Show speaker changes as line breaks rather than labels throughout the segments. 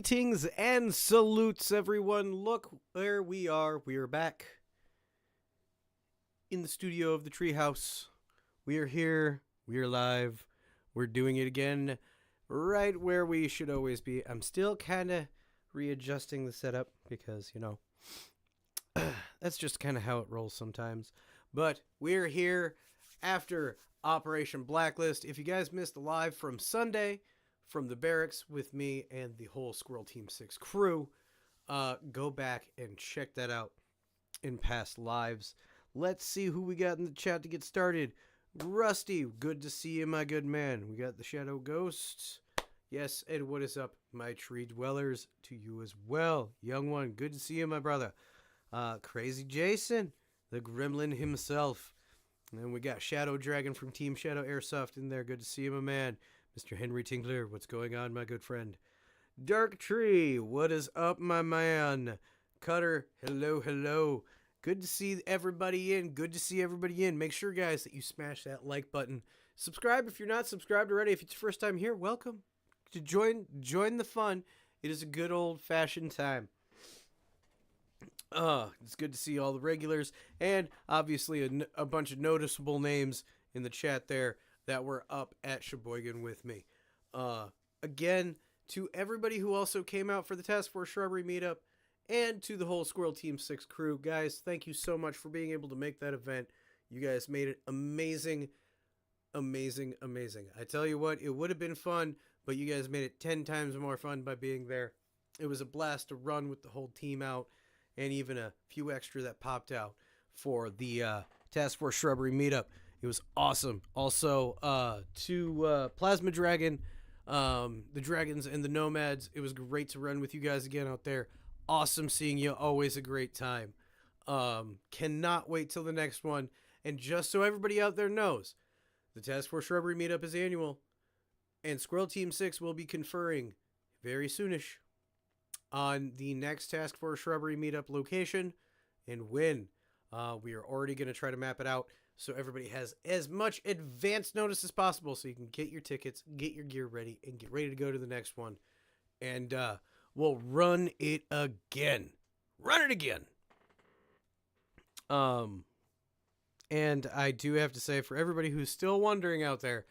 Greetings and salutes, everyone. Look where we are. We are back in the studio of the Treehouse. We are here. We are live. We're doing it again right where we should always be. I'm still kind of readjusting the setup because, that's just kind of how it rolls sometimes. But we're here after Operation Blacklist. If you guys missed the live from Sunday from the barracks with me and the whole Squirrel Team 6 crew, go back and check that out in past lives. Let's see who we got in the chat to get started. Rusty, good to see you, my good man. We got the Shadow Ghosts. Yes, and what is up, my tree dwellers? To you as well. Young one, good to see you, my brother. Crazy Jason, the gremlin himself. And then we got Shadow Dragon from Team Shadow Airsoft in there. Good to see you, my man. Mr. Henry Tinkler, what's going on, my good friend? Dark Tree, what is up, my man? Cutter, hello, hello. Good to see everybody in. Good to see everybody in. Make sure, guys, that you smash that like button. Subscribe if you're not subscribed already. If it's your first time here, welcome to join the fun. It is a good old-fashioned time. It's good to see all the regulars and obviously a bunch of noticeable names in the chat there that were up at Sheboygan with me. Again, to everybody who also came out for the Task Force Shrubbery meetup and to the whole Squirrel Team 6 crew, guys, thank you so much for being able to make that event. You guys made it amazing, amazing, amazing. I tell you what, it would have been fun, but you guys made it 10 times more fun by being there. It was a blast to run with the whole team out, and even a few extra that popped out for the Task Force Shrubbery meetup. It was awesome. Also, to Plasma Dragon, the Dragons, and the Nomads, it was great to run with you guys again out there. Awesome seeing you. Always a great time. Cannot wait till the next one. And just so everybody out there knows, the Task Force Shrubbery meetup is annual, and Squirrel Team 6 will be conferring very soonish on the next Task Force Shrubbery meetup location and when. We are already going to try to map it out so everybody has as much advance notice as possible so you can get your tickets, get your gear ready, and get ready to go to the next one. And we'll run it again. Run it again. And I do have to say, for everybody who's still wondering out there,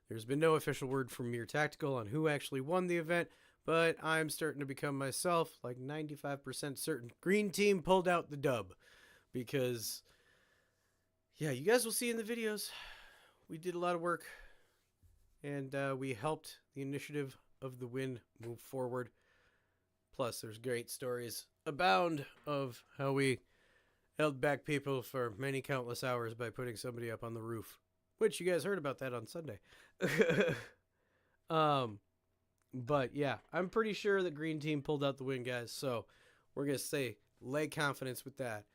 there's been no official word from Mere Tactical on who actually won the event, but I'm starting to become myself like 95% certain Green Team pulled out the dub. Because, yeah, you guys will see in the videos, we did a lot of work, and we helped the initiative of the win move forward. Plus, there's great stories abound of how we held back people for many countless hours by putting somebody up on the roof, which you guys heard about that on Sunday. But yeah, I'm pretty sure the Green Team pulled out the win, guys. So we're going to say lay confidence with that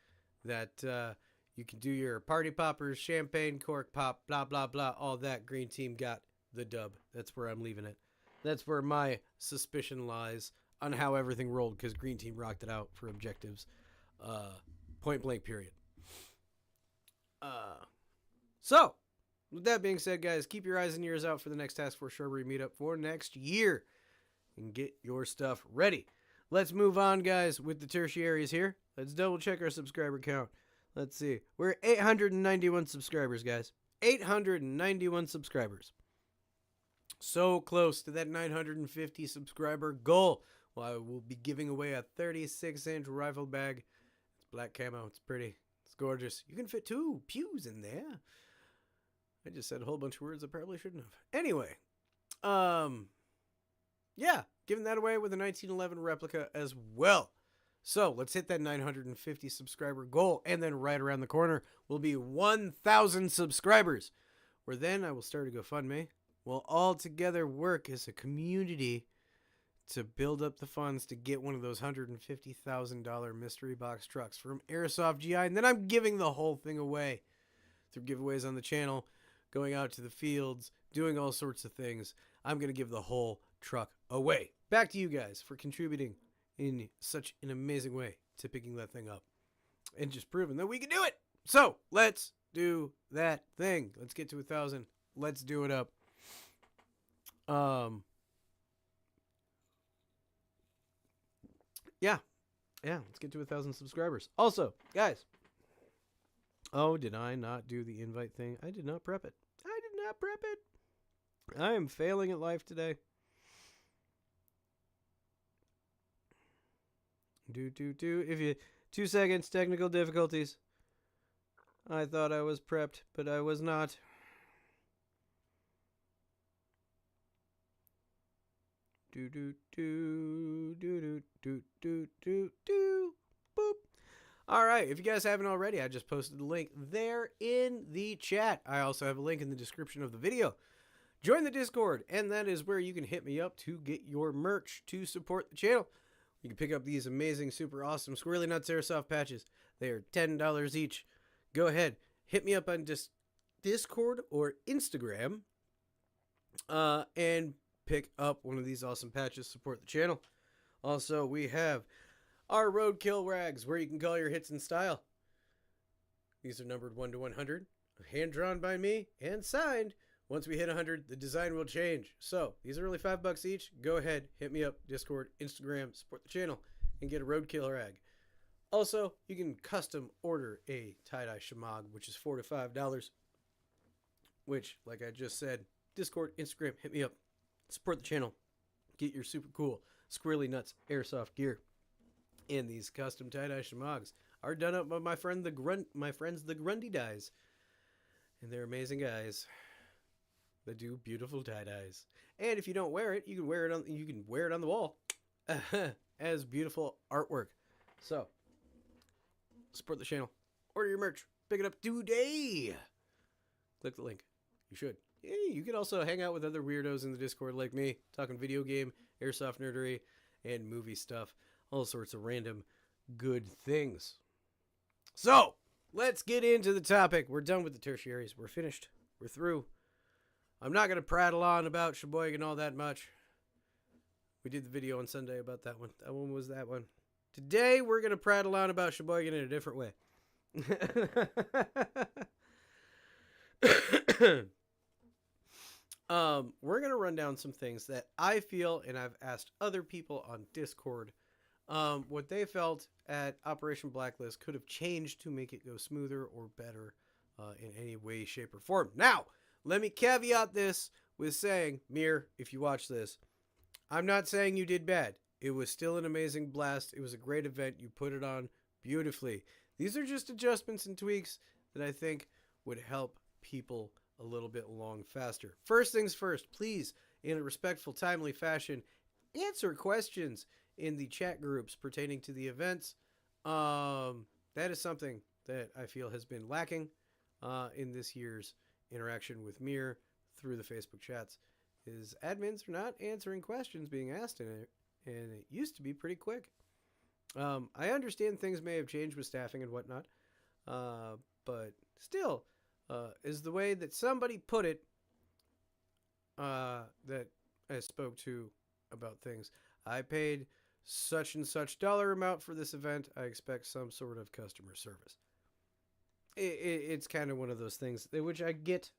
you can do your party poppers, champagne, cork pop, blah, blah, blah, all that. Green Team got the dub. That's where I'm leaving it. That's where my suspicion lies on how everything rolled, because Green Team rocked it out for objectives. Point blank, period. So, with that being said, guys, keep your eyes and ears out for the next Task Force Shrubbery meetup for next year and get your stuff ready. Let's move on, guys, with the tertiaries here. Let's double check our subscriber count. Let's see. We're 891 subscribers, guys. 891 subscribers. So close to that 950 subscriber goal. Well, I will be giving away a 36-inch rifle bag. It's black camo. It's pretty. It's gorgeous. You can fit 2 pews in there. I just said a whole bunch of words I probably shouldn't have. Anyway. Yeah. Giving that away with a 1911 replica as well. So let's hit that 950 subscriber goal, and then right around the corner will be 1,000 subscribers, where then I will start a GoFundMe. We'll all together work as a community to build up the funds to get one of those $150,000 mystery box trucks from Airsoft GI, and then I'm giving the whole thing away through giveaways on the channel, going out to the fields, doing all sorts of things. I'm going to give the whole truck away. Back to you guys for contributing in such an amazing way to picking that thing up and just proving that we can do it. So let's do that thing. Let's get to 1,000. Let's do it up. yeah, let's get to 1,000 subscribers. Also, guys, oh, did I not do the invite thing? I did not prep it. I am failing at life today. If you 2 seconds, technical difficulties. I thought I was prepped, but I was not. Boop. All right, if you guys haven't already, I just posted the link there in the chat. I also have a link in the description of the video. Join the Discord, and that is where you can hit me up to get your merch to support the channel. You can pick up these amazing, super awesome Squirrely Nuts Airsoft patches. They are $10 each. Go ahead, hit me up on Discord or Instagram, and pick up one of these awesome patches. Support the channel. Also, we have our Roadkill rags, where you can call your hits in style. These are numbered 1 to 100, hand-drawn by me, and signed. Once we hit 100, the design will change. So, these are only $5 each. Go ahead, hit me up, Discord, Instagram, support the channel, and get a Roadkill rag. Also, you can custom order a tie-dye shamag, which is $4 to $5, which, like I just said, Discord, Instagram, hit me up, support the channel, get your super cool Squirrely Nuts Airsoft gear. And these custom tie-dye shamags are done up by my friends the Grundy Dyes. And they're amazing guys that do beautiful tie-dyes. And if you don't wear it, you can wear it on the wall as beautiful artwork. So, support the channel. Order your merch. Pick it up today. Click the link. You should. Yeah, you can also hang out with other weirdos in the Discord like me, talking video game, airsoft nerdery, and movie stuff. All sorts of random good things. So, let's get into the topic. We're done with the tertiaries. We're finished. We're through. I'm not going to prattle on about Sheboygan all that much. We did the video on Sunday about that one. That one was that one. Today, we're going to prattle on about Sheboygan in a different way. We're going to run down some things that I feel, and I've asked other people on Discord, what they felt at Operation Blacklist could have changed to make it go smoother or better in any way, shape, or form. Now, let me caveat this with saying, Mir, if you watch this, I'm not saying you did bad. It was still an amazing blast. It was a great event. You put it on beautifully. These are just adjustments and tweaks that I think would help people a little bit along faster. First things first, please, in a respectful, timely fashion, answer questions in the chat groups pertaining to the events. That is something that I feel has been lacking in this year's interaction with Mir through the Facebook chats, is admins are not answering questions being asked in it, and it used to be pretty quick. I understand things may have changed with staffing and whatnot, but still, is the way that somebody put it that I spoke to about things. I paid such and such dollar amount for this event. I expect some sort of customer service. It's kind of one of those things which I get.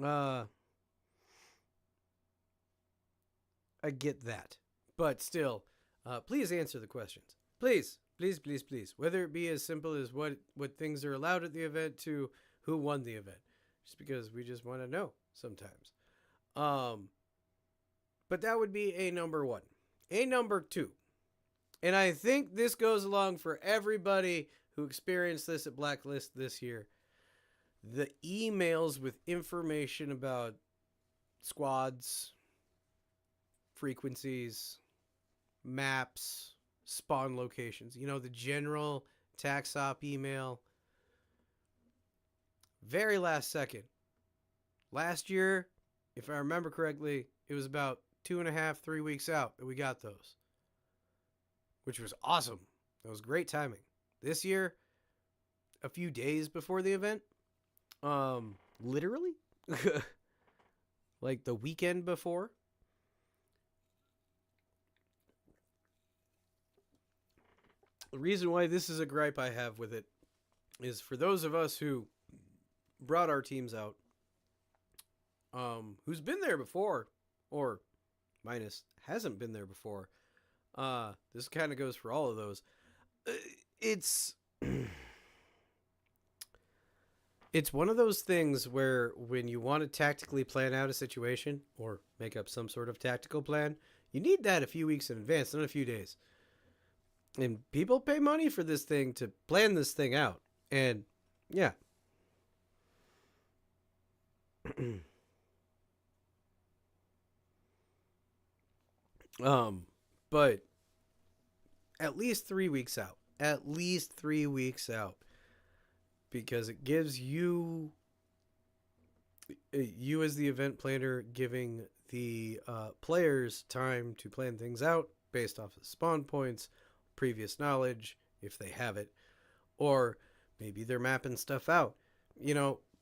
I get that, but still, please answer the questions. Please. Whether it be as simple as what things are allowed at the event to who won the event, just because we just want to know sometimes. But that would be a number one. A number two, and I think this goes along for everybody who experienced this at Blacklist this year. The emails with information about squads, frequencies, maps, spawn locations. You know, the general tax op email. Very last second. Last year, if I remember correctly, it was about 2.5, 3 weeks out that we got those, which was awesome. That was great timing. This year, a few days before the event, literally, like the weekend before. The reason why this is a gripe I have with it is for those of us who brought our teams out, who's been there before, or minus hasn't been there before, This kind of goes for all of those. It's it's one of those things where when you want to tactically plan out a situation or make up some sort of tactical plan, you need that a few weeks in advance, not a few days. And people pay money for this thing to plan this thing out. And yeah. But at least 3 weeks out. At least 3 weeks out. Because it gives you as the event planner giving the players time to plan things out based off of spawn points, previous knowledge, if they have it, or maybe they're mapping stuff out.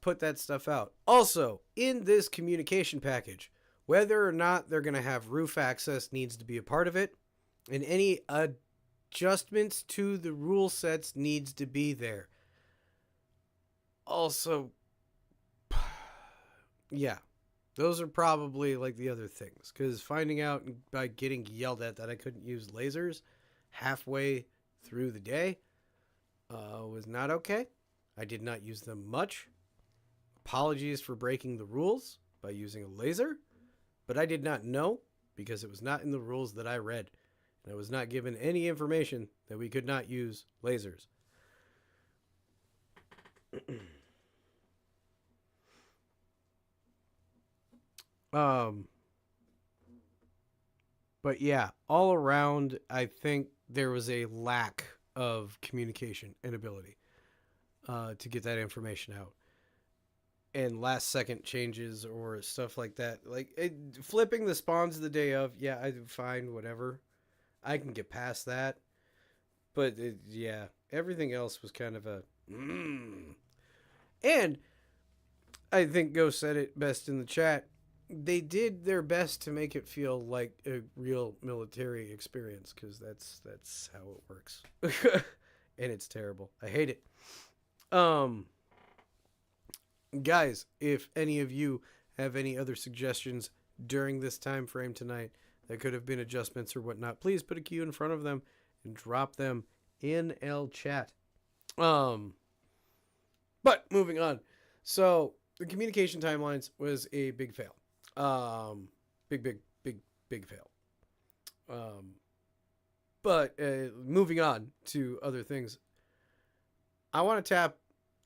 Put that stuff out. Also, in this communication package, whether or not they're going to have roof access needs to be a part of it, and any adjustments to the rule sets needs to be there. Also, yeah, those are probably like the other things, because finding out by getting yelled at that I couldn't use lasers halfway through the day was not okay. I did not use them much. Apologies for breaking the rules by using a laser, but I did not know because it was not in the rules that I read, and I was not given any information that we could not use lasers. But yeah, all around, I think there was a lack of communication and ability to get that information out. And last second changes or stuff like that. Like flipping the spawns the day of, yeah, I fine, whatever. I can get past that. But yeah, everything else was kind of a. And I think Ghost said it best in the chat. They did their best to make it feel like a real military experience, because that's how it works. And it's terrible. I hate it. Guys, if any of you have any other suggestions during this time frame tonight that could have been adjustments or whatnot, please put a Q in front of them and drop them in L chat. But moving on. So the communication timelines was a big fail. Big fail. But moving on to other things, I want to tap.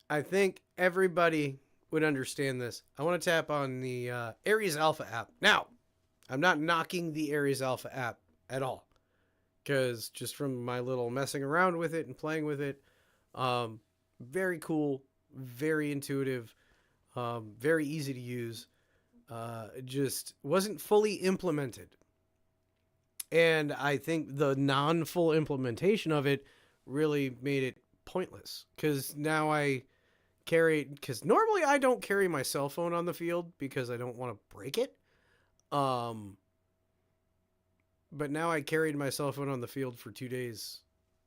I think everybody would understand this. I want to tap on the Ares Alpha app. Now, I'm not knocking the Ares Alpha app at all, because just from my little messing around with it and playing with it, very cool, very intuitive, very easy to use. Just wasn't fully implemented. And I think the non-full implementation of it really made it pointless, because now because normally I don't carry my cell phone on the field because I don't want to break it. But now I carried my cell phone on the field for 2 days,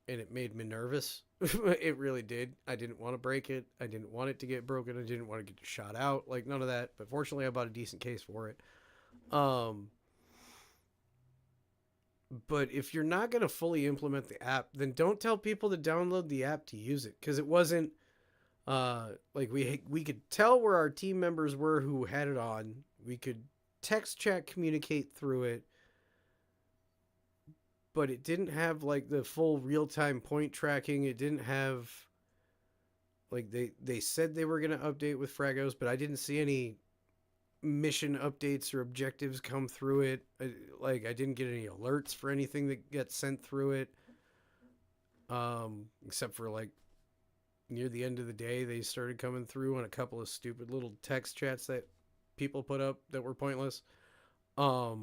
and it made me nervous. It really did. I didn't want to break it. I didn't want it to get broken. I didn't want to get shot out. Like, none of that. But fortunately, I bought a decent case for it. But if you're not going to fully implement the app, then don't tell people to download the app to use it. Because it wasn't, like, we could tell where our team members were who had it on. We could text chat communicate through it. But it didn't have, like, the full real-time point tracking. It didn't have, like, they said they were going to update with Fragos, but I didn't see any mission updates or objectives come through it. I didn't get any alerts for anything that gets sent through it. Except for, like, near the end of the day, they started coming through on a couple of stupid little text chats that people put up that were pointless. Why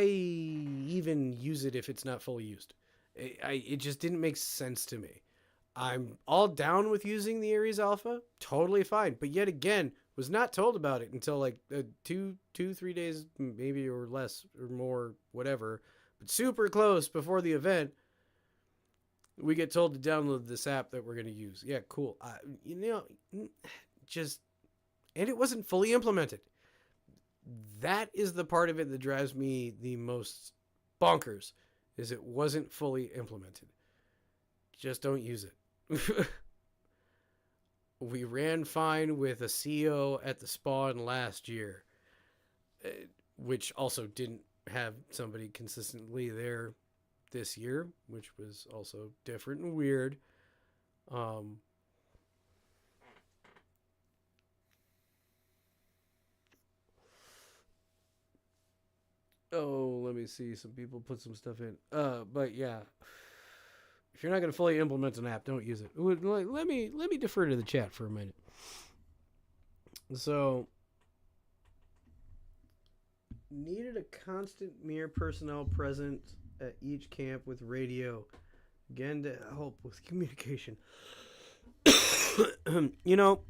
even use it if it's not fully used? It just didn't make sense to me. I'm all down with using the Ares Alpha, totally fine. But yet again, was not told about it until like 3 days, maybe, or less or more, whatever. But super close before the event, we get told to download this app that we're going to use. Yeah, cool. And it wasn't fully implemented. That is the part of it that drives me the most bonkers, is it wasn't fully implemented. Just don't use it. We ran fine with a CO at the spawn last year, which also didn't have somebody consistently there this year, which was also different and weird. Um, oh, let me see. Some people put some stuff in. But yeah, if you're not going to fully implement an app, don't use it. Let me defer to the chat for a minute. So, needed a constant mirror personnel present at each camp with radio, again to help with communication. You know,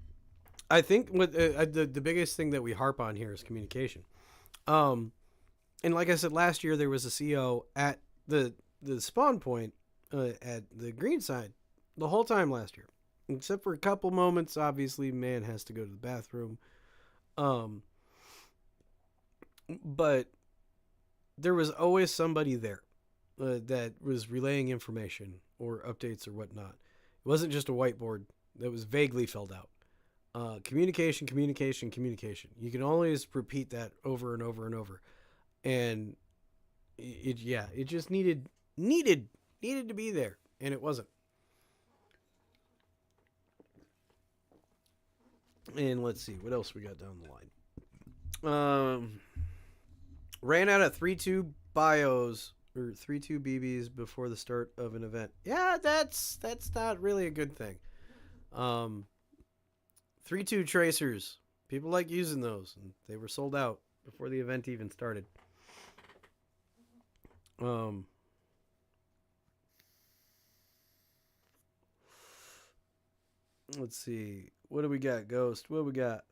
I think what the biggest thing that we harp on here is communication. Um, and like I said, last year there was a CO at the spawn point at the green side the whole time last year, except for a couple moments. Obviously, man has to go to the bathroom. But there was always somebody there that was relaying information or updates or whatnot. It wasn't just a whiteboard that was vaguely filled out. Communication, communication, communication. You can always repeat that over and over and over. And it just needed to be there, and it wasn't. And let's see what else we got down the line. Ran out of 3-2 bios or 3-2 BBs before the start of an event. Yeah, that's not really a good thing. 3-2 tracers. People like using those, and they were sold out before the event even started. Let's see. What do we got, Ghost? What do we got?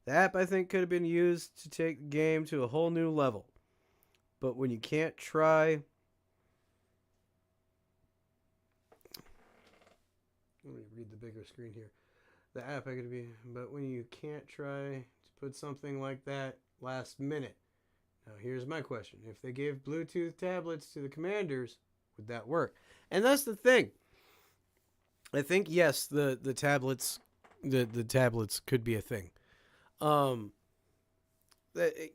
The app, I think, could have been used to take the game to a whole new level. But when you can't try... Let me read the bigger screen here. The app, I could be... But when you can't try to put something like that last minute. Now, here's my question. If they gave Bluetooth tablets to the commanders, would that work? And that's the thing. I think, yes, the tablets... The tablets could be a thing. You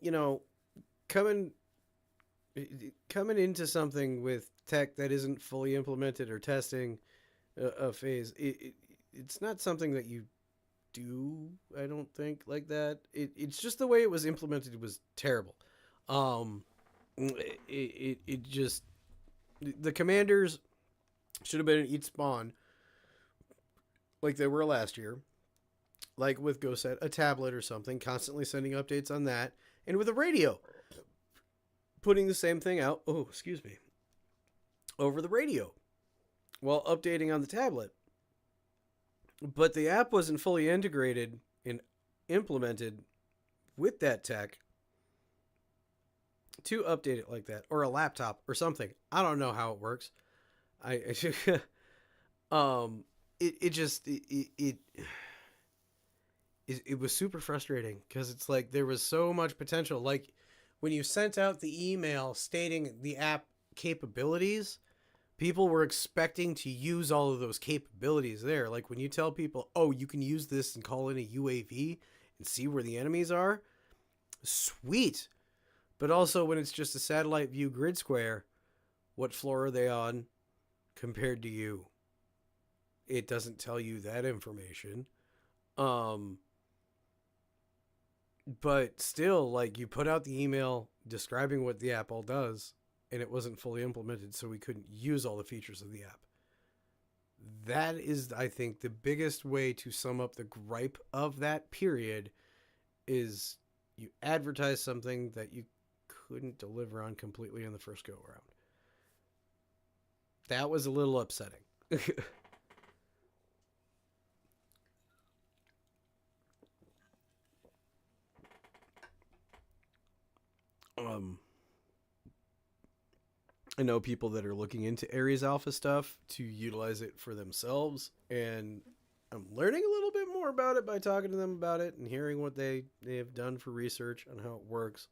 know, coming into something with tech that isn't fully implemented or testing a phase, it's not something that you do, I don't think, like that. It's just the way it was implemented was terrible. It just, the commanders should have been at each spawn like they were last year. Like with GoSet, a tablet or something, constantly sending updates on that. And with a radio, putting the same thing out, over the radio while updating on the tablet. But the app wasn't fully integrated and implemented with that tech to update it like that. Or a laptop or something. I don't know how it works. It was super frustrating because it's like there was so much potential. Like when you sent out the email stating the app capabilities, people were expecting to use all of those capabilities there. Like when you tell people, oh, you can use this and call in a UAV and see where the enemies are, sweet. But also when it's just a satellite view grid square, what floor are they on compared to you? It doesn't tell you that information. But still, like, you put out the email describing what the app all does, and it wasn't fully implemented, so we couldn't use all the features of the app. That is, I think, the biggest way to sum up the gripe of that period is you advertise something that you couldn't deliver on completely in the first go-around. That was a little upsetting. I know people that are looking into Ares Alpha stuff to utilize it for themselves, and I'm learning a little bit more about it by talking to them about it and hearing what they have done for research on how it works.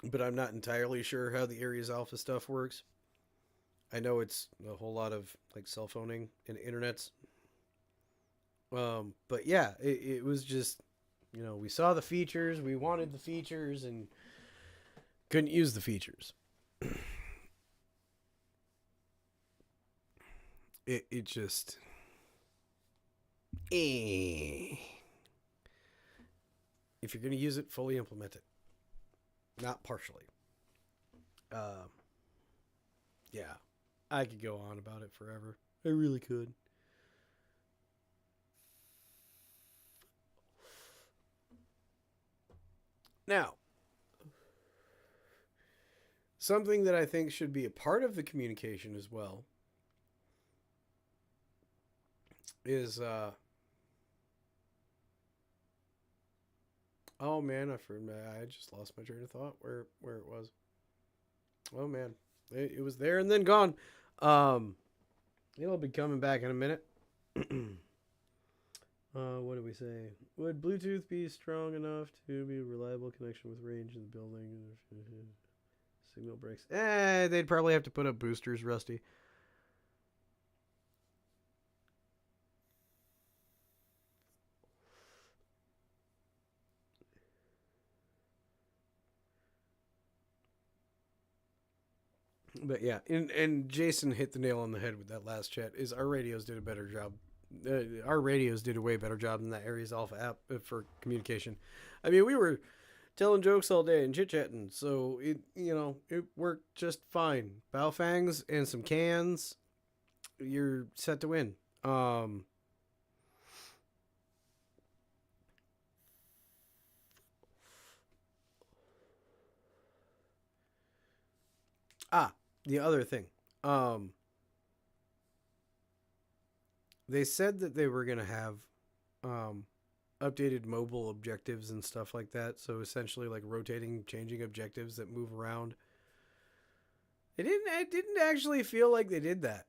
But I'm not entirely sure how the Ares Alpha stuff works. I know it's a whole lot of like cell phoning and internets. But yeah, it was just, we saw the features, we wanted the features, and couldn't use the features. It just, if you're gonna use it, fully implement it, not partially. Uh, yeah, I could go on about it forever. I really could. Now, something that I think should be a part of the communication as well is oh man, I just lost my train of thought where it was. Oh man, it was there and then gone. Um, it'll be coming back in a minute. What do we say? Would Bluetooth be strong enough to be a reliable connection with range in the building? Signal breaks. They'd probably have to put up boosters, Rusty. But yeah, and Jason hit the nail on the head with that last chat. Is our radios did a better job. Our radios did a way better job than that Ares Alpha app for communication. I mean, we were telling jokes all day and chit chatting, so it worked just fine. Baofangs and some cans, you're set to win. The other thing, they said that they were gonna have um, updated mobile objectives and stuff like that. So essentially, like rotating, changing objectives that move around. It didn't actually feel like they did that.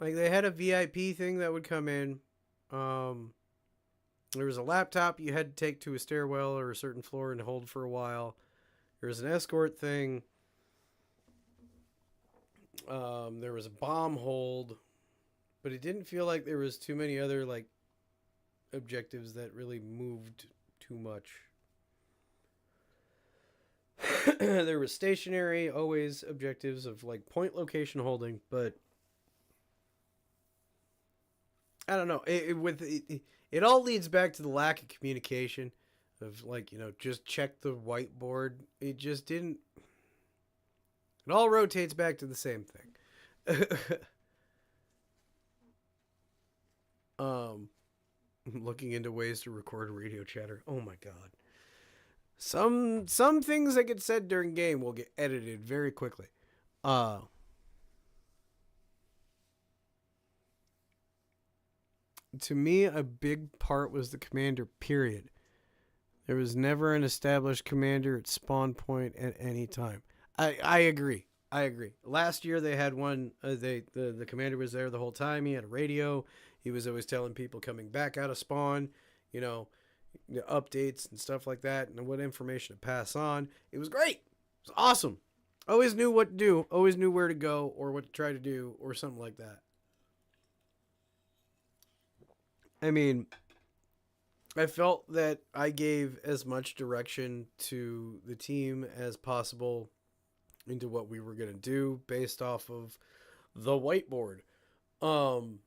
Like they had a VIP thing that would come in. Um, there was a laptop you had to take to a stairwell or a certain floor and hold for a while. There was an escort thing. There was a bomb hold, but it didn't feel like there was too many other like objectives that really moved too much. There was stationary, always objectives of like point location holding, but I don't know. It all leads back to the lack of communication, of like just check the whiteboard. It just didn't. It all rotates back to the same thing. um, looking into ways to record radio chatter. Oh my god. Some things that get said during game will get edited very quickly. Uh to me a big part was the commander period. There was never an established commander at spawn point at any time. I agree. I agree. Last year they had one. The commander was there the whole time. He had a radio. He was always telling people coming back out of spawn, you know, updates and stuff like that, and what information to pass on. It was great. It was awesome. Always knew what to do. Always knew where to go or what to try to do or something like that. I mean, I felt that I gave as much direction to the team as possible into what we were going to do based off of the whiteboard. Um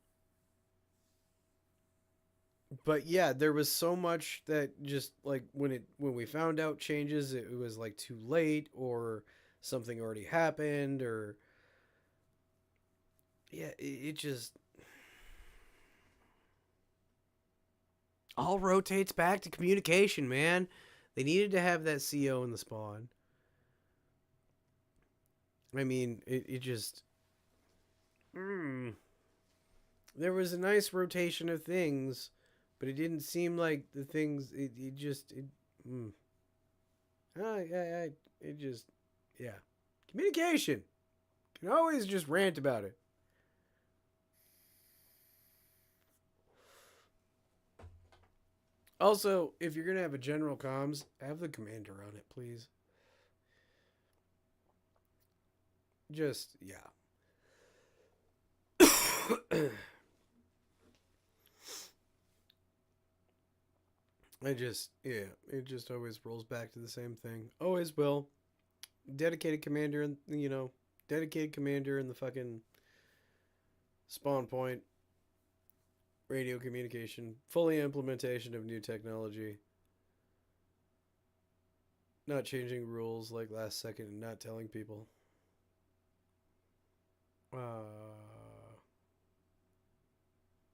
but yeah, there was so much that just like when we found out changes, it was like too late or something already happened or yeah, it just all rotates back to communication, man. They needed to have that CO in the spawn. I mean, it just there was a nice rotation of things, but it didn't seem like the things. It just it. Mm. It just yeah. Communication. You can always just rant about it. Also, if you're gonna have a general comms, have the commander on it, please. Just yeah. It just always rolls back to the same thing. Always will. Dedicated commander, and dedicated commander in the fucking spawn point, radio communication, fully implementation of new technology, not changing rules like last second, and not telling people.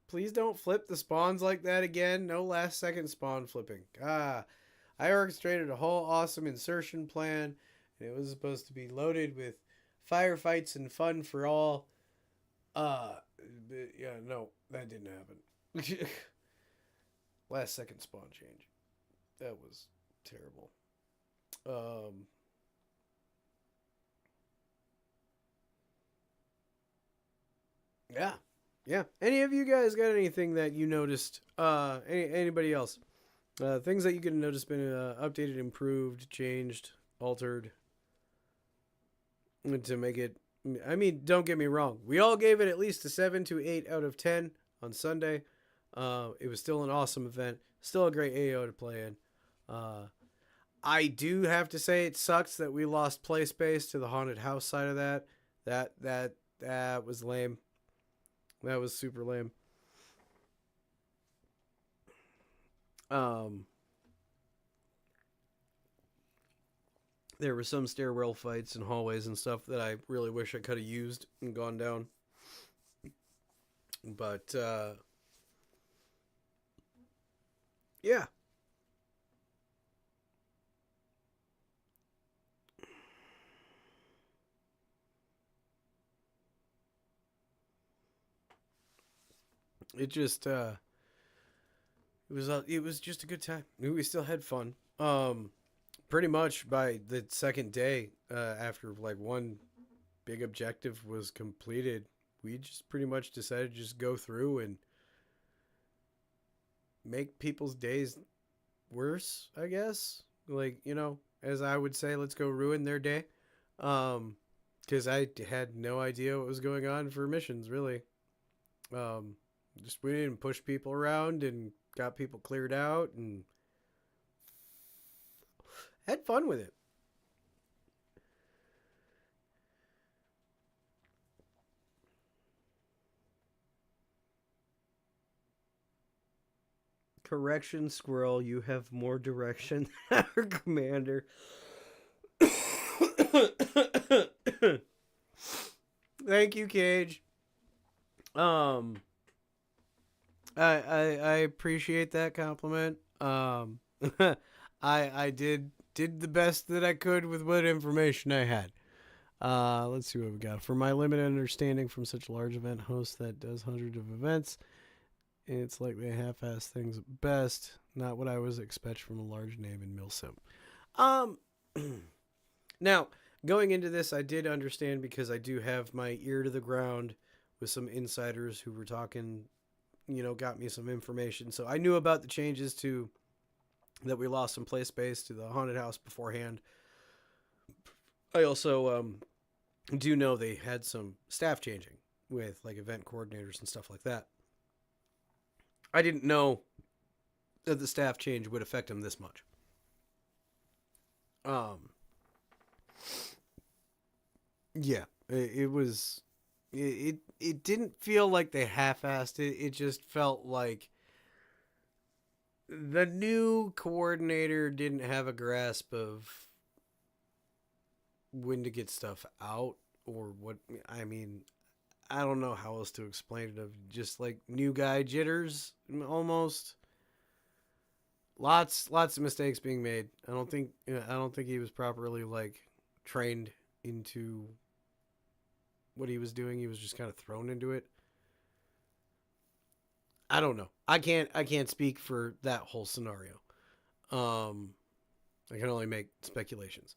Please don't flip the spawns like that again. No last second spawn flipping. I orchestrated a whole awesome insertion plan, and it was supposed to be loaded with firefights and fun for all. Yeah, no, that didn't happen. Last second spawn change. That was terrible. Yeah. Yeah. Any of you guys got anything that you noticed? Anybody else? Things that you could notice been updated, improved, changed, altered to make it. I mean, don't get me wrong. We all gave it at least a 7 to 8 out of 10 on Sunday. It was still an awesome event. Still a great AO to play in. I do have to say it sucks that we lost play space to the haunted house side of that. That was lame. That was super lame. There were some stairwell fights and hallways and stuff that I really wish I could have used and gone down. But yeah. It just it was just a good time. We still had fun. Pretty much by the second day, after like one big objective was completed, we just pretty much decided to just go through and make people's days worse, I guess. Like, as I would say, let's go ruin their day. Because I had no idea what was going on for missions, really. Just went in and pushed people around and got people cleared out and had fun with it. Correction, Squirrel, you have more direction than our commander. Thank you, Cage. I appreciate that compliment. I did the best that I could with what information I had. Let's see what we got. For my limited understanding from such a large event host that does hundreds of events, it's like they half-ass things at best. Not what I was expect from a large name in Milsim. Now, going into this, I did understand because I do have my ear to the ground with some insiders who were talking, got me some information. So I knew about the changes to that we lost some play space to the haunted house beforehand. I also do know they had some staff changing with like event coordinators and stuff like that. I didn't know that the staff change would affect them this much. Yeah, it was. It didn't feel like they half-assed it. It just felt like the new coordinator didn't have a grasp of when to get stuff out or what. I mean, I don't know how else to explain it. Of just like new guy jitters, almost. Lots of mistakes being made. I don't think he was properly like trained into what he was doing. He was just kind of thrown into it. I don't know. I can't speak for that whole scenario. I can only make speculations.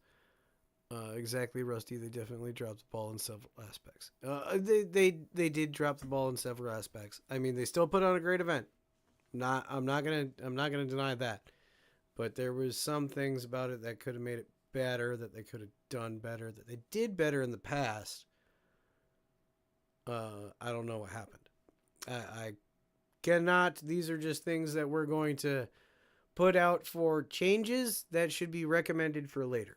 Exactly, Rusty. They definitely dropped the ball in several aspects. They did drop the ball in several aspects. I mean, they still put on a great event. I'm not gonna deny that. But there was some things about it that could have made it better, that they could have done better, that they did better in the past. I don't know what happened. I cannot. These are just things that we're going to put out for changes that should be recommended for later.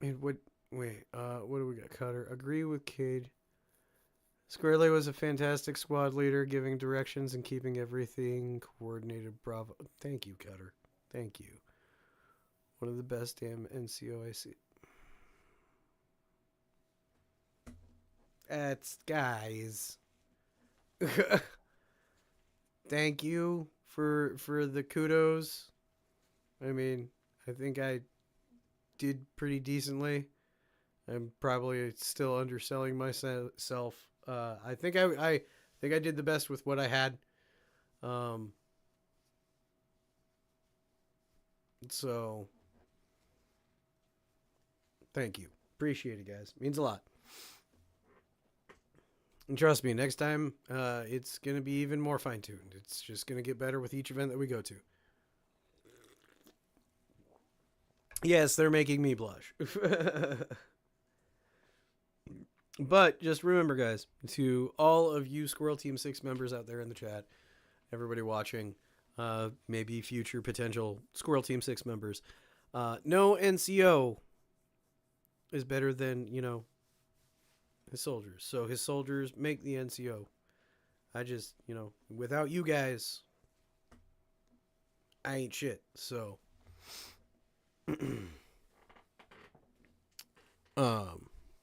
And what? Wait. What do we got? Cutter. Agree with Cade. Squarely was a fantastic squad leader, giving directions and keeping everything coordinated. Bravo. Thank you, Cutter. Thank you. One of the best damn NCO I see. That's guys. Thank you for the kudos. I mean, I think I did pretty decently. I'm probably still underselling myself. I think I think I did the best with what I had. So thank you. Appreciate it, guys. Means a lot. And trust me, next time it's going to be even more fine-tuned. It's just going to get better with each event that we go to. Yes, they're making me blush. But just remember, guys, to all of you Squirrel Team 6 members out there in the chat, everybody watching, maybe future potential Squirrel Team 6 members, no NCO is better than, his soldiers. So his soldiers make the NCO. I just, without you guys, I ain't shit. So,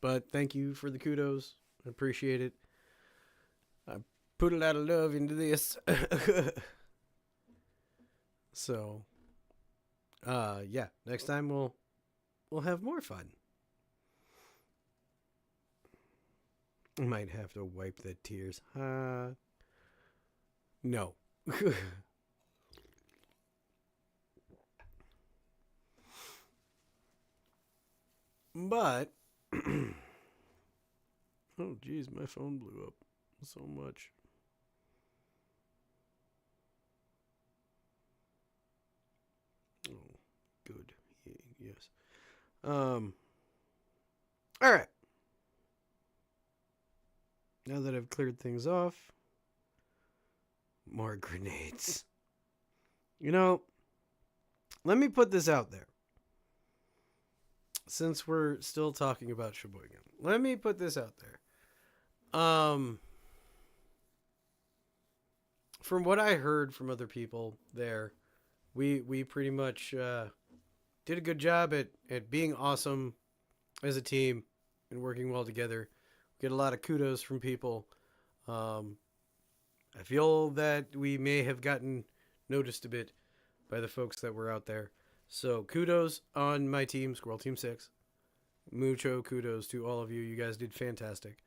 but thank you for the kudos. I appreciate it. I put a lot of love into this. So, yeah, next time we'll have more fun. I might have to wipe the tears. No. But oh geez, my phone blew up so much. Oh, good. Yes. All right. Now that I've cleared things off, more grenades. Let me put this out there. Since we're still talking about Sheboygan, let me put this out there. From what I heard from other people there, we pretty much did a good job at being awesome as a team and working well together. We get a lot of kudos from people. I feel that we may have gotten noticed a bit by the folks that were out there. So kudos on my team, Squirrel Team 6. Mucho kudos to all of you. You guys did fantastic.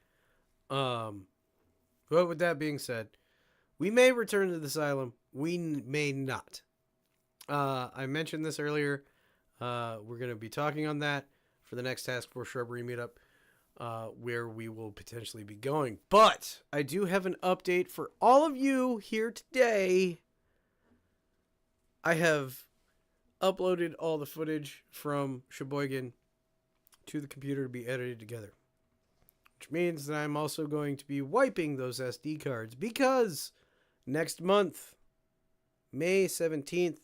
But with that being said, we may return to the asylum. We may not. I mentioned this earlier. We're going to be talking on that for the next Task Force Shrubbery meetup, where we will potentially be going. But I do have an update for all of you here today. I have uploaded all the footage from Sheboygan to the computer to be edited together, which means that I'm also going to be wiping those SD cards because next month, May 17th,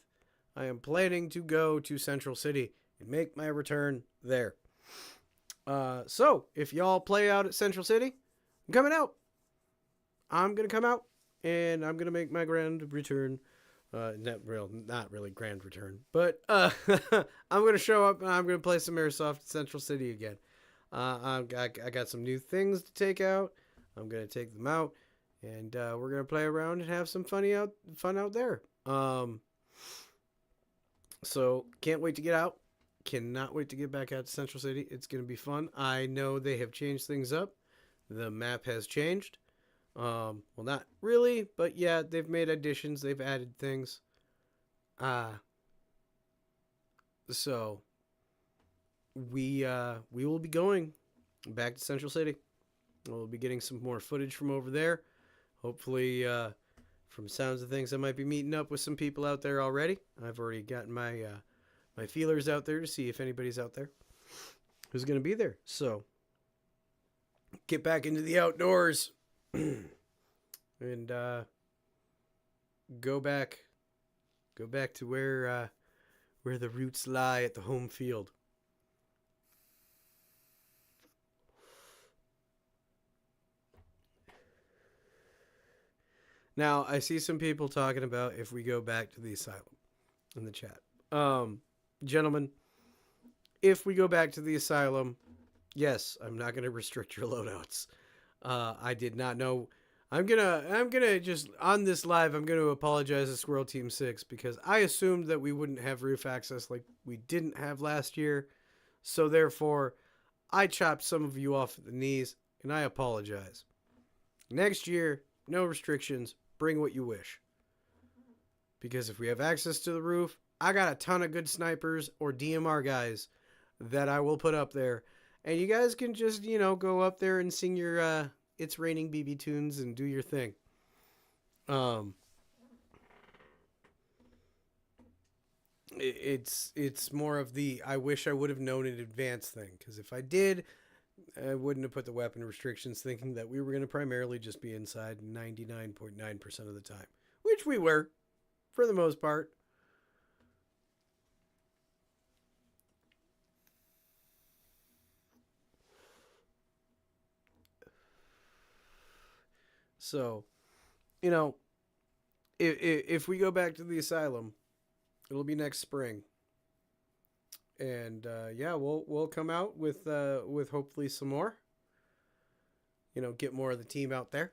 I am planning to go to Central City and make my return there. So if y'all play out at Central City, I'm coming out. I'm going to come out and I'm going to make my grand return. Not really grand return, but I'm going to show up and I'm going to play some Airsoft at Central City again. I got some new things to take out. I'm going to take them out and we're going to play around and have some fun out there. So can't wait to get out. Cannot wait to get back out to Central City. It's going to be fun. I know they have changed things up. The map has changed. Well, not really, but yeah, they've made additions. They've added things. So we will be going back to Central City. We'll be getting some more footage from over there. Hopefully, from sounds of things, I might be meeting up with some people out there already. I've already gotten my my feelers out there to see if anybody's out there who's going to be there. So get back into the outdoors and go back to where the roots lie at the home field. Now, I see some people talking about if we go back to the asylum in the chat. Gentlemen, if we go back to the asylum, yes, I'm not going to restrict your loadouts. I did not know. I'm gonna just on this live. I'm gonna apologize to Squirrel Team 6 because I assumed that we wouldn't have roof access like we didn't have last year. So therefore, I chopped some of you off at the knees, and I apologize. Next year, no restrictions. Bring what you wish. Because if we have access to the roof, I got a ton of good snipers or DMR guys that I will put up there. And you guys can just, go up there and sing your It's Raining BB tunes and do your thing. It's more of the I wish I would have known in advance thing. Because if I did, I wouldn't have put the weapon restrictions thinking that we were going to primarily just be inside 99.9% of the time. Which we were, for the most part. So, if we go back to the asylum, it'll be next spring. And yeah, we'll come out with hopefully some more. Get more of the team out there.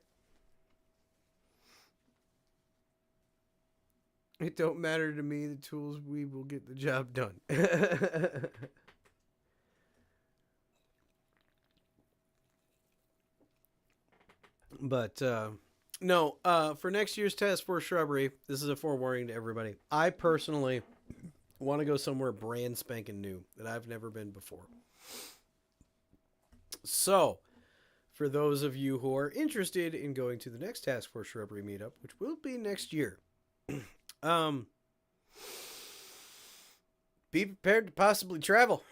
It don't matter to me the tools, we will get the job done. But no, for next year's Task Force Shrubbery, this is a forewarning to everybody. I personally want to go somewhere brand spanking new that I've never been before. So, for those of you who are interested in going to the next Task Force Shrubbery meetup, which will be next year, be prepared to possibly travel.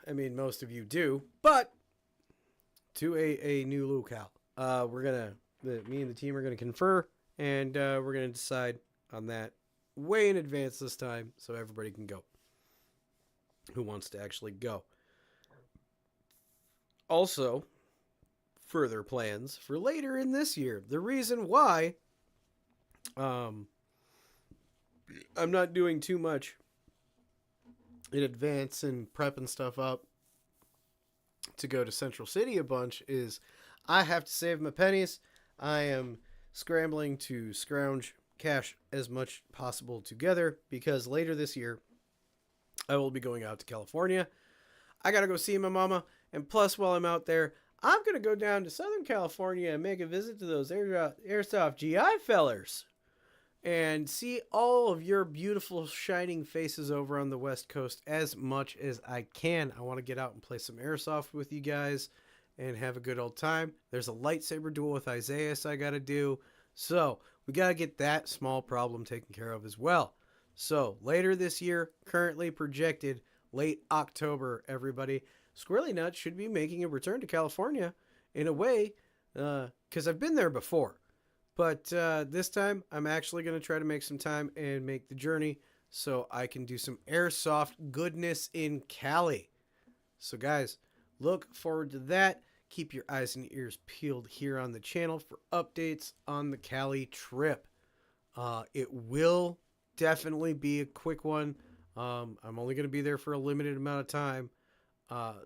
I mean, most of you do, but to a new locale. Me and the team are gonna confer, and we're gonna decide on that way in advance this time, so everybody can go who wants to actually go. Also, further plans for later in this year. The reason why I'm not doing too much in advance and prepping stuff up to go to Central City a bunch is I have to save my pennies. I am scrambling to scrounge cash as much possible together because later this year I will be going out to California. I gotta go see my mama, and plus while I'm out there, I'm gonna go down to Southern California and make a visit to those Airsoft GI fellers and see all of your beautiful shining faces over on the West Coast as much as I can. I want to get out and play some Airsoft with you guys and have a good old time. There's a lightsaber duel with Isaiah I got to do. So we got to get that small problem taken care of as well. So later this year, currently projected late October, everybody, Squirrely Nuts should be making a return to California in a way, because I've been there before. But this time, I'm actually going to try to make some time and make the journey so I can do some Airsoft goodness in Cali. So guys, look forward to that. Keep your eyes and ears peeled here on the channel for updates on the Cali trip. It will definitely be a quick one. I'm only going to be there for a limited amount of time.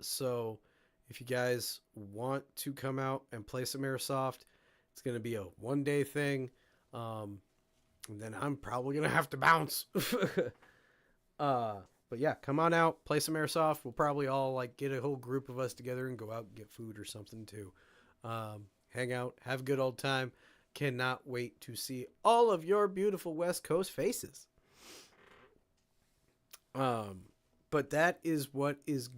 So if you guys want to come out and play some Airsoft, it's going to be a one-day thing. And then I'm probably going to have to bounce. But yeah, come on out, play some Airsoft. We'll probably all get a whole group of us together and go out and get food or something too. Hang out, have a good old time. Cannot wait to see all of your beautiful West Coast faces. But that is what is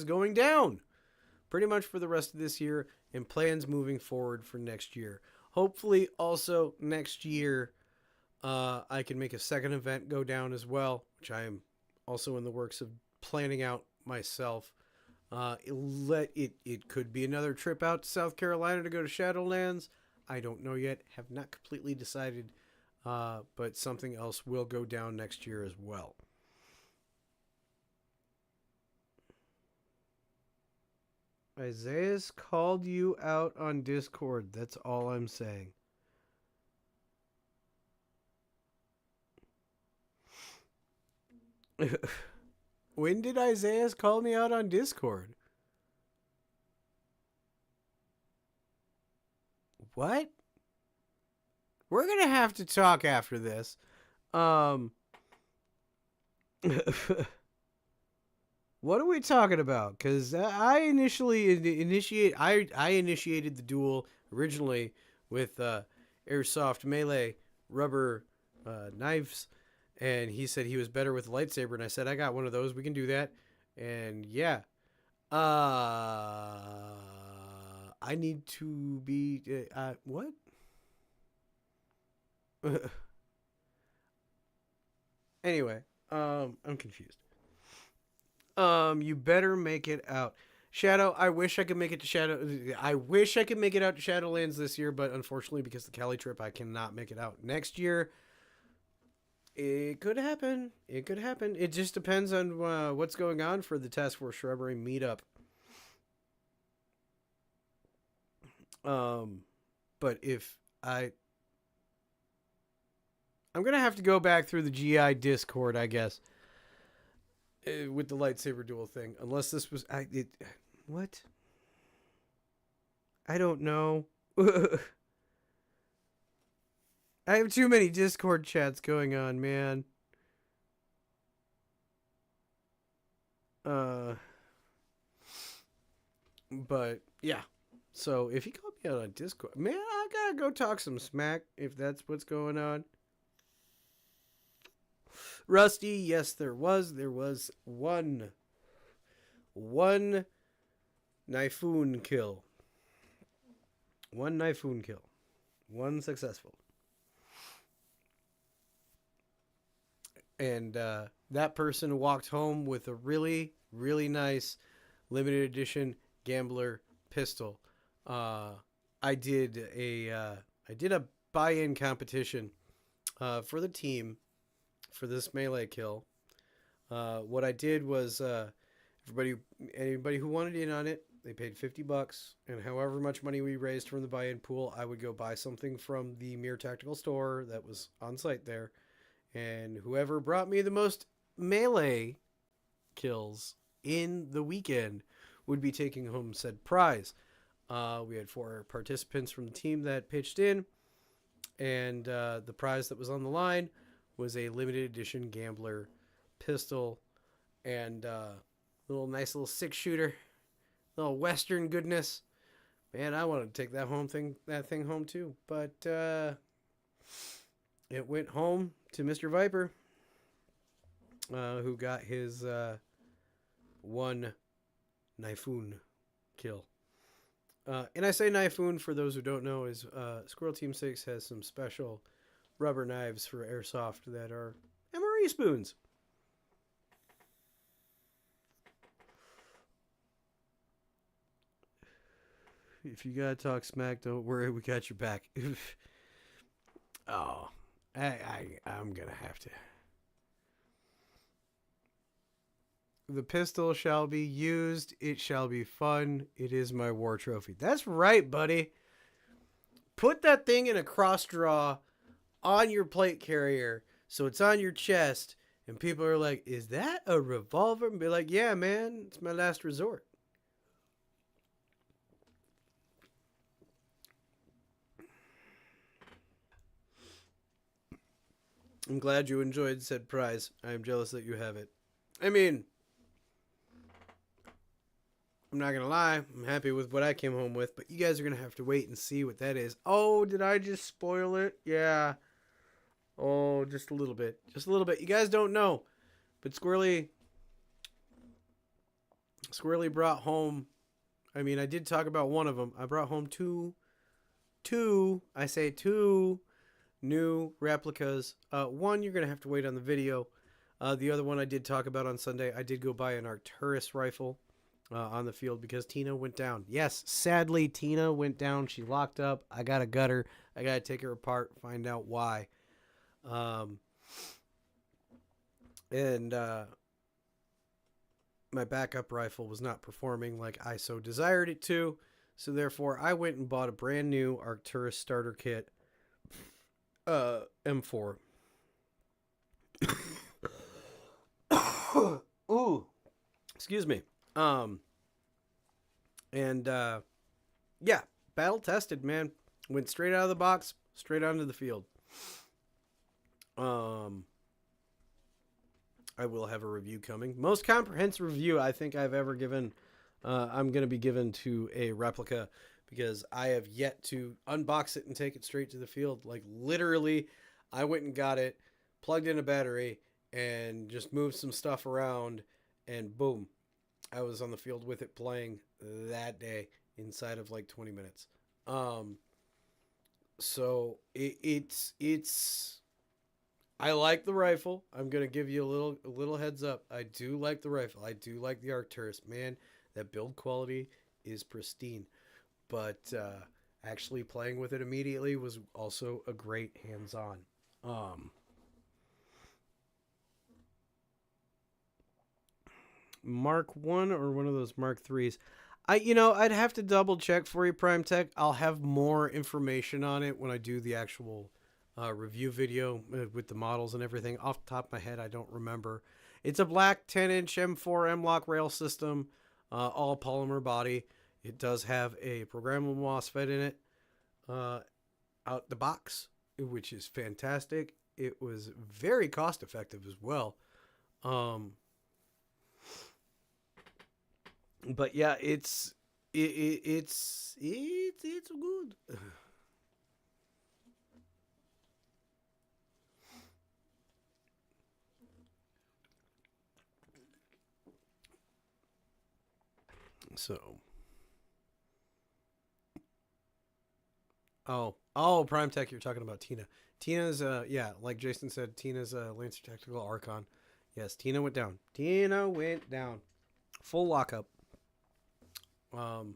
going down pretty much for the rest of this year and plans moving forward for next year. Hopefully, also next year, I can make a second event go down as well, which I am also in the works of planning out myself. It could be another trip out to South Carolina to go to Shadowlands. I don't know yet. Have not completely decided. But something else will go down next year as well. Isaiah's called you out on Discord. That's all I'm saying. When did Isaiah's call me out on Discord? What? We're going to have to talk after this. What are we talking about? Because I initiated the duel originally with airsoft melee rubber knives, and he said he was better with a lightsaber, and I said I got one of those. We can do that, and yeah, I need to be what? Anyway, I'm confused. You better make it out. Shadow, I wish I could make it to Shadow. I wish I could make it out to Shadowlands this year, but unfortunately, because of the Cali trip, I cannot make it out next year. It could happen. It could happen. It just depends on what's going on for the Task Force Shrubbery meetup. But if I'm gonna have to go back through the GI Discord, I guess, with the lightsaber duel thing. Unless this was what? I don't know. I have too many Discord chats going on, man. But yeah. So if he called me out on Discord, man, I gotta go talk some smack if that's what's going on. Rusty, yes, there was one Nifoon kill. One Nifoon kill. One successful. And that person walked home with a really, really nice limited edition Gambler pistol. I did a buy-in competition for the team for this melee kill. What I did was anybody who wanted in on it, they paid $50, and however much money we raised from the buy-in pool, I would go buy something from the Mere Tactical store that was on site there, and whoever brought me the most melee kills in the weekend would be taking home said prize. We had 4 participants from the team that pitched in, and the prize that was on the line was a limited edition Gambler pistol and nice little 6-shooter, little Western goodness. Man, I wanted to take that thing home too, but it went home to Mr. Viper, who got his one Nifoon kill. And I say Nifoon for those who don't know, is Squirrel Team 6 has some special rubber knives for airsoft that are MRE spoons. If you gotta talk smack, don't worry, we got your back. Oh, I'm gonna have to. The pistol shall be used. It shall be fun. It is my war trophy. That's right, buddy. Put that thing in a cross draw on your plate carrier so it's on your chest, and people are like, is that a revolver? And be like, yeah, man, it's my last resort. I'm glad you enjoyed said prize. I am jealous that you have it. I mean, I'm not gonna lie, I'm happy with what I came home with, but you guys are gonna have to wait and see what that is. Oh, did I just spoil it? Yeah. Oh, just a little bit. Just a little bit. You guys don't know, but Squirrely brought home I mean, I did talk about one of them. I brought home two new replicas. One, you're going to have to wait on the video. The other one I did talk about on Sunday. I did go buy an Arcturus rifle on the field because Tina went down. Yes, sadly, Tina went down. She locked up. I got to gut her. I got to take her apart, find out why. And my backup rifle was not performing like I so desired it to. So therefore, I went and bought a brand new Arcturus starter kit, M4. Ooh, excuse me. Yeah, battle tested, man. Went straight out of the box, straight onto the field. I will have a review coming. Most comprehensive review I think I've ever given. I'm going to be given to a replica because I have yet to unbox it and take it straight to the field. Like literally, I went and got it, plugged in a battery, and just moved some stuff around, and boom, I was on the field with it playing that day inside of like 20 minutes. So it's I like the rifle. I'm gonna give you a little heads up. I do like the rifle. I do like the Arcturus. Man, that build quality is pristine. But actually playing with it immediately was also a great hands-on. Mark 1 or one of those Mark 3s. I'd have to double check for you, Prime Tech. I'll have more information on it when I do the actual review video with the models and everything. Off the top of my head, I don't remember. It's a black 10-inch M4 M-Lock rail system, all polymer body. It does have a programmable MOSFET in it out the box, which is fantastic. It was very cost effective as well. But yeah, it's good. So, Prime Tech, you're talking about Tina. Tina's yeah, like Jason said, Tina's Lancer Tactical Archon. Yes, Tina went down. Tina went down. Full lockup. I'm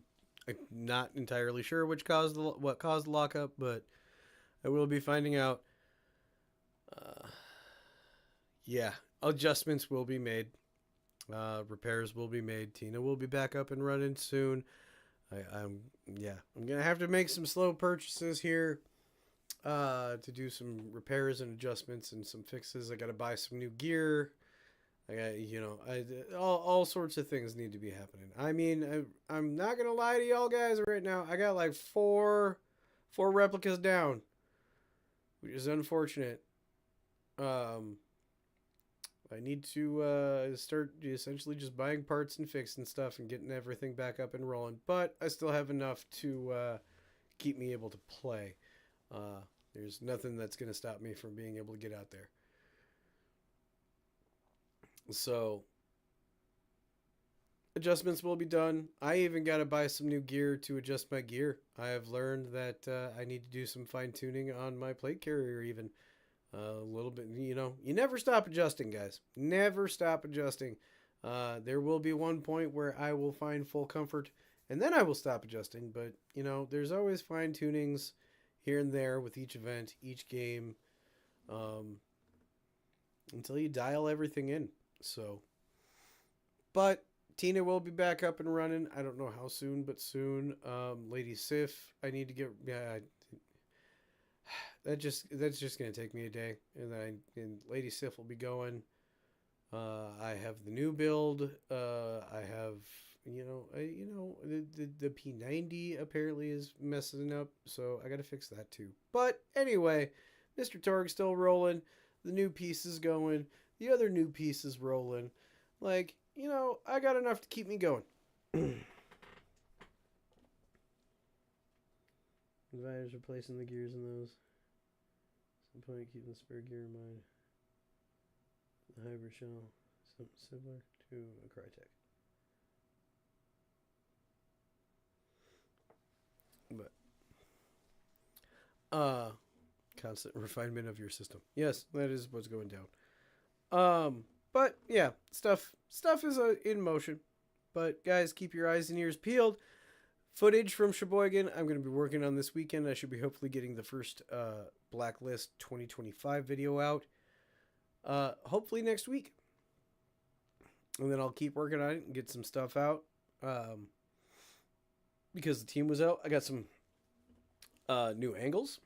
not entirely sure what caused the lockup, but I will be finding out. Yeah, adjustments will be made. Repairs will be made. Tina will be back up and running soon. I'm gonna have to make some slow purchases here to do some repairs and adjustments and some fixes. I gotta buy some new gear. I got all sorts of things need to be happening. I mean, I'm not gonna lie to y'all guys right now. I got like four replicas down, which is unfortunate. I need to start essentially just buying parts and fixing stuff and getting everything back up and rolling. But I still have enough to keep me able to play. There's nothing that's going to stop me from being able to get out there. So adjustments will be done. I even got to buy some new gear to adjust my gear. I have learned that I need to do some fine tuning on my plate carrier even. A little bit, you never stop adjusting, guys. Never stop adjusting. There will be one point where I will find full comfort, and then I will stop adjusting. But, there's always fine tunings here and there with each event, each game, until you dial everything in. So, but Tina will be back up and running. I don't know how soon, but soon. Lady Sif, I need to get, that's just gonna take me a day, and then Lady Sif will be going. I have the new build. I have the P90 apparently is messing up, so I gotta fix that too. But anyway, Mr. Torg's still rolling. The new piece is going. The other new piece is rolling. Like, I got enough to keep me going. Advisors replacing the gears in those. Some point keeping the spare gear in mind. The hybrid shell, something similar to a Crytek. Uh, constant refinement of your system. Yes, that is what's going down. But yeah, stuff is in motion. But guys, keep your eyes and ears peeled. Footage from Sheboygan I'm going to be working on this weekend. I should be hopefully getting the first Blacklist 2025 video out. Hopefully next week. And then I'll keep working on it and get some stuff out. Because the team was out, I got some new angles.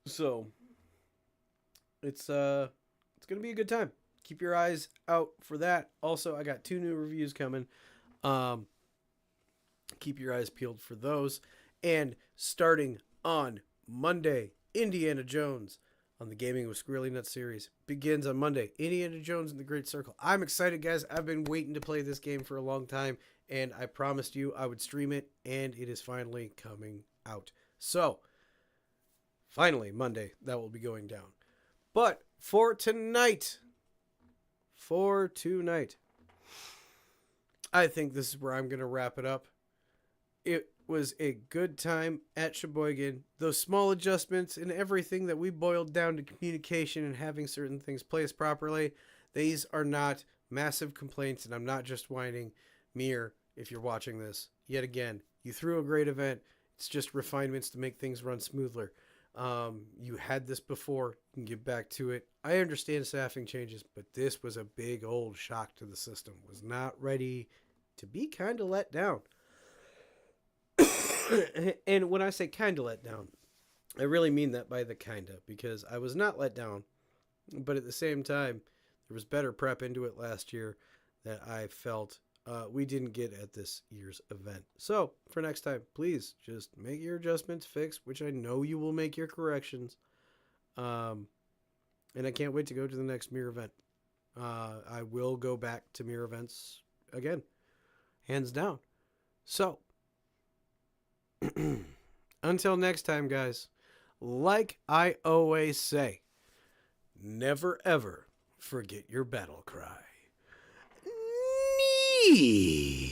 So it's going to be a good time. Keep your eyes out for that. Also, I got 2 new reviews coming. Keep your eyes peeled for those. And starting on Monday, Indiana Jones on the Gaming with Squirrely Nuts series begins on Monday. Indiana Jones and the Great Circle. I'm excited, guys. I've been waiting to play this game for a long time, and I promised you I would stream it, and it is finally coming out. So, finally, Monday, that will be going down. But for tonight, I think this is where I'm going to wrap it up. It was a good time at Sheboygan. Those small adjustments and everything that we boiled down to communication and having certain things placed properly, these are not massive complaints, and I'm not just whining. Mir, if you're watching this, yet again, you threw a great event. It's just refinements to make things run smoother. You had this before. You can get back to it. I understand staffing changes, but this was a big old shock to the system. Was not ready to be kind of let down. And when I say kind of let down, I really mean that by the kinda, because I was not let down, but at the same time, there was better prep into it last year that I felt we didn't get at this year's event. So for next time, please just make your adjustments, fix, which I know you will make your corrections. And I can't wait to go to the next Mirror event. I will go back to Mirror events again, hands down. So until next time, guys, like I always say, never ever forget your battle cry. Nee!